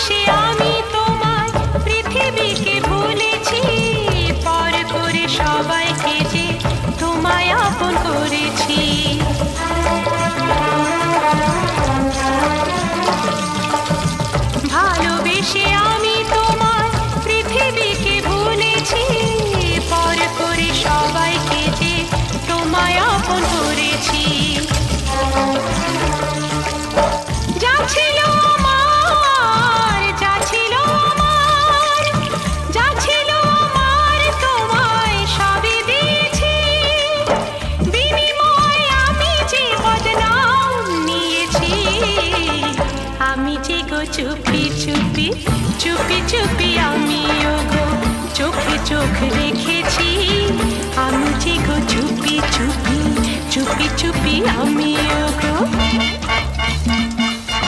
ভালোবেসে আমি তোমায় পৃথিবীকে ভুলেছি, পর করে সবাইকে যে তোমায় আপন করেছি। ভালোবেসে আমি তোমায় পৃথিবীকে ভুলেছি, পর করে সবাইকে যে তোমায় আপন করেছি। যা ছিল আমার, যা ছিল আমার, যা ছিল আমার তোমায় সবই দিয়েছি। বিনিময়ে আমি যে বদনাম নিয়েছি, আমি যে গো চুপি চুপি চুপি চুপি আমিও গো চোখে চোখ রেখেছি। আমি যে গো চুপি চুপি চুপি চুপি আমিও গো।